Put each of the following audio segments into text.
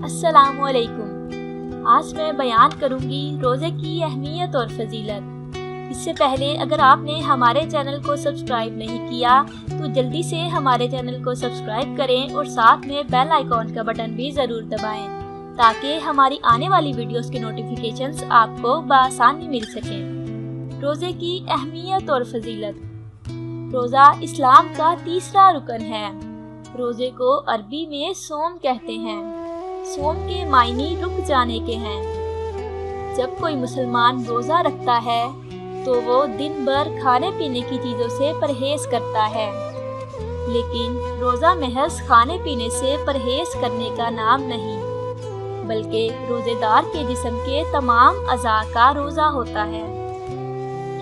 अस्सलामुअलैकुम। आज मैं बयान करूंगी रोज़े की अहमियत और फजीलत। इससे पहले अगर आपने हमारे चैनल को सब्सक्राइब नहीं किया तो जल्दी से हमारे चैनल को सब्सक्राइब करें और साथ में बेल आइकॉन का बटन भी ज़रूर दबाएं ताकि हमारी आने वाली वीडियोस के नोटिफिकेशंस आपको बआसानी मिल सकें। रोज़े की अहमियत और फजीलत। रोज़ा इस्लाम का तीसरा रुकन है। रोज़े को अरबी में सोम कहते हैं। सोम के मायने रुक जाने के हैं। जब कोई मुसलमान रोज़ा रखता है तो वो दिन भर खाने पीने की चीज़ों से परहेज़ करता है, लेकिन रोज़ा महज खाने पीने से परहेज़ करने का नाम नहीं, बल्कि रोज़ेदार के जिस्म के तमाम अज़ा का रोज़ा होता है।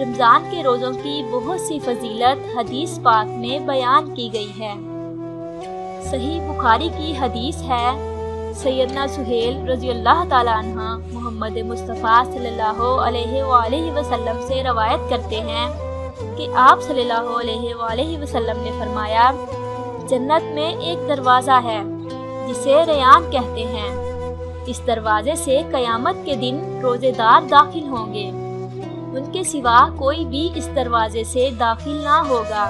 रमज़ान के रोज़ों की बहुत सी फजीलत हदीस पाक में बयान की गई है। सही बुखारी की हदीस है, सैयदना सुहेल रज़ियल्लाहु ताला अन्हा मोहम्मद मुस्तफ़ा सल्लल्लाहु अलैहि वसल्लम से रवायत करते हैं कि आप सल्लल्लाहु अलैहि वसल्लम ने फरमाया, जन्नत में एक दरवाज़ा है जिसे रयान कहते हैं। इस दरवाज़े से क़यामत के दिन रोज़ेदार दाखिल होंगे। उनके सिवा कोई भी इस दरवाज़े से दाखिल ना होगा।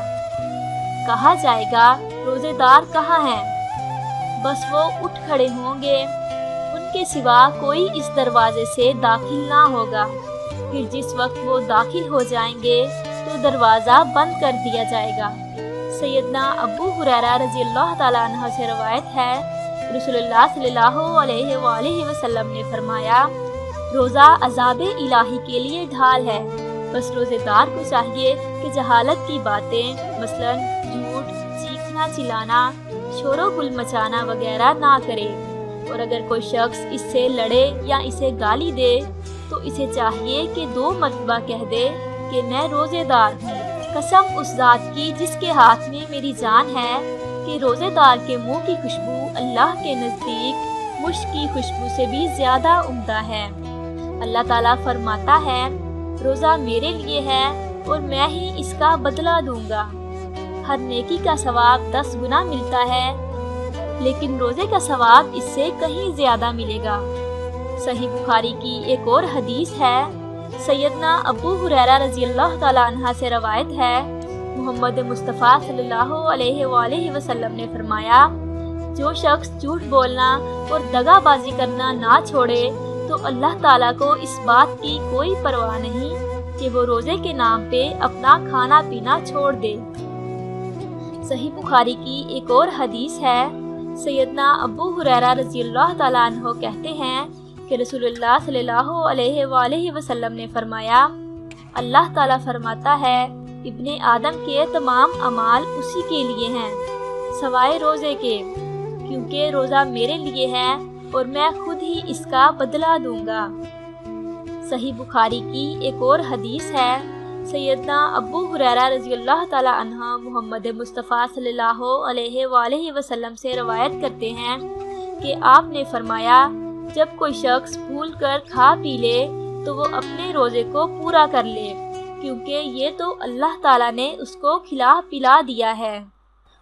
कहा जाएगा, रोज़ेदार कहाँ हैं? बस वो उठ खड़े होंगे। उनके सिवा कोई इस दरवाजे से दाखिल ना होगा। फिर जिस वक्त वो दाखिल हो जाएंगे तो दरवाज़ा बंद कर दिया जाएगा। सैयदना अबू हुरैरा रज़ियल्लाहु ताला अन्हु से रवायत है, रसूलुल्लाह सल्लल्लाहु अलैहि वसल्लम ने फरमाया, रोज़ा अज़ाब इलाही के लिए ढाल है। बस रोज़ेदार को चाहिए कि जहालत की बातें मसलन झूठ, चीखना चिल्लाना, शोरो गुल मचाना वगैरह ना करे, और अगर कोई शख्स इससे लड़े या इसे गाली दे तो इसे चाहिए कि 2 मरतबा कह दे कि मैं रोज़ेदार हूँ। कसम उस ज़ात की जिसके हाथ में मेरी जान है कि रोज़ेदार के मुंह की खुशबू अल्लाह के नज़दीक मुश्क की खुशबू से भी ज़्यादा उम्दा है। अल्लाह ताला फरमाता है, रोज़ा मेरे लिए है और मैं ही इसका बदला दूंगा। हर नेकी का सवाब 10 गुना मिलता है, लेकिन रोज़े का सवाब इससे कहीं ज़्यादा मिलेगा। सही बुखारी की एक और हदीस है, सैयदना अबू हुरैरा रज़ियल्लाहु ताला अन्हा से रवायत है, मोहम्मद मुस्तफ़ा सल्लल्लाहु अलैहि वसल्लम ने फरमाया, जो शख्स झूठ बोलना और दगाबाजी करना ना छोड़े तो अल्लाह ताला को इस बात की कोई परवाह नहीं कि वो रोज़े के नाम पे अपना खाना पीना छोड़ दे। सही बुखारी की एक और हदीस है, सैयदना अबू हुरैरा रज़ियल्लाहु ताला अन्हु कहते हैं कि रसूलुल्लाह सल्लल्लाहु अलैहि वसल्लम ने फरमाया, अल्लाह ताला फरमाता है, इब्ने आदम के तमाम अमाल उसी के लिए हैं सवाए रोज़े के, क्योंकि रोज़ा मेरे लिए है और मैं खुद ही इसका बदला दूंगा। सही बुखारी की एक और हदीस है, सैयदना अबू हुरैरा रज़ियल्लाहु ताला अन्हा मोहम्मद मुस्तफ़ा सल्लल्लाहु अलैहि वसल्लम से रवायत करते हैं कि आपने फरमाया, जब कोई शख्स भूल कर खा पी ले तो वो अपने रोज़े को पूरा कर ले, क्योंकि ये तो अल्लाह ताला ने उसको खिला पिला दिया है।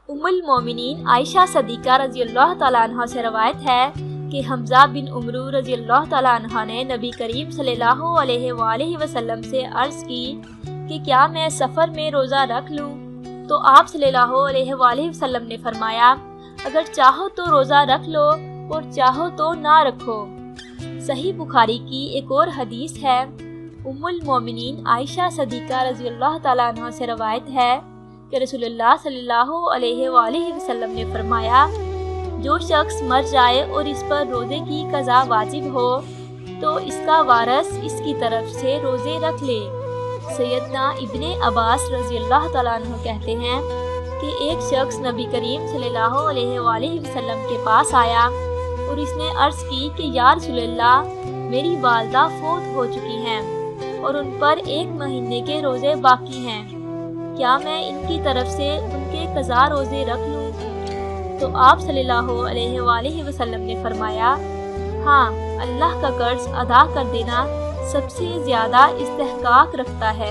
उम्मुल मोमिनीन आयशा सदीक़ा रज़ियल्लाहु ताला अन्हा से रवायत है कि हमज़ा बिन उमरू रज़ियल्लाहु ताला अन्हा ने नबी करीम सल्लल्लाहु अलैहि वसल्लम से अर्ज़ की कि क्या मैं सफ़र में रोज़ा रख लूँ? तो आप सल्लल्लाहु अलैहि वसल्लम ने फरमाया, अगर चाहो तो रोज़ा रख लो और चाहो तो ना रखो। सही बुखारी की एक और हदीस है, उम्मुल मोमिनीन आयशा सदीक़ा रज़ियल्लाहु ताला अन्हा से रवायत है कि रसूलुल्लाह सल्लल्लाहु अलैहि वसल्लम ने फरमाया, जो शख्स मर जाए और इस पर रोज़े की क़ज़ा वाजिब हो तो इसका वारिस इसकी तरफ से रोज़े रख ले। सैयदना इब्ने अब्बास रज़ियल्लाहु ताला अन्हु कहते हैं कि एक शख्स नबी करीम सल्लल्लाहु अलैहि वसल्लम के पास आया और इसने अर्ज़ की कि या रसूलल्लाह, मेरी वालदा फौत हो चुकी हैं और उन पर 1 महीने के रोज़े बाकी हैं, क्या मैं इनकी तरफ से उनके क़ज़ा रोज़े रख लूँ? तो आप सल्लल्लाहु अलैहि वसल्लम ने फरमाया, हाँ, अल्लाह का कर्ज अदा कर देना सबसे ज़्यादा इस्तेहकाक रखता है।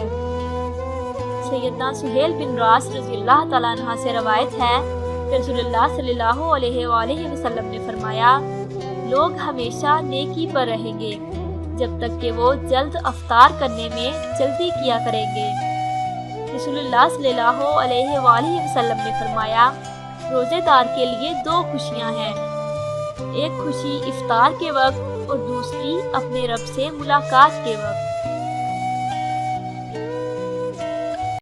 सैयदना सुहेल बिन रास रज़ियल्लाहु ताला अन्हा से रवायत है, रसूलुल्लाह सल्लल्लाहु अलैहि वसल्लम ने फरमाया, لوگ ہمیشہ نیکی پر رہیں گے جب تک کہ وہ جلد افطار کرنے میں جلدی کیا کریں گے۔ رسول اللہ صلی اللہ علیہ وآلہ وسلم نے فرمایا، روزے دار کے لیے 2 خوشیاں ہیں، ایک خوشی افطار کے وقت اور دوسری اپنے رب سے ملاقات کے وقت۔